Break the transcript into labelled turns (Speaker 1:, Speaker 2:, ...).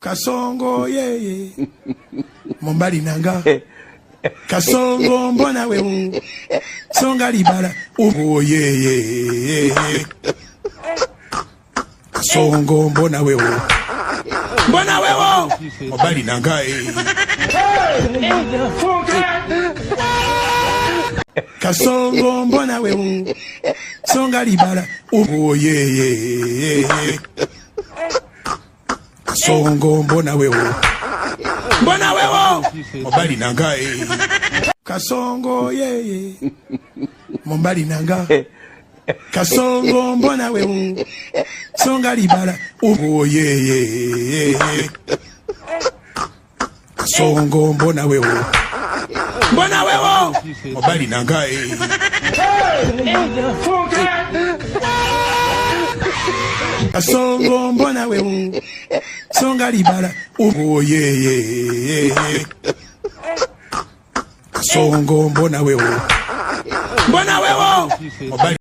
Speaker 1: Kasongo yeye Mombali nanga Kasongo mbona wewe Songa libala ubo yeye Kasongo mbona wewe Mombali nanga Kasongo mbona wewe Songa libala ubo yeye Kasongo mbona wewe Mombali nanga Kasongo yeye Mombali nanga Kasongo mbona wewe Songa libala ubo yeye Kasongo mbona wewe Mombali nanga Kasongo mbona wewe Songa libala ubo yeye Kasongo mbona wewe Mombali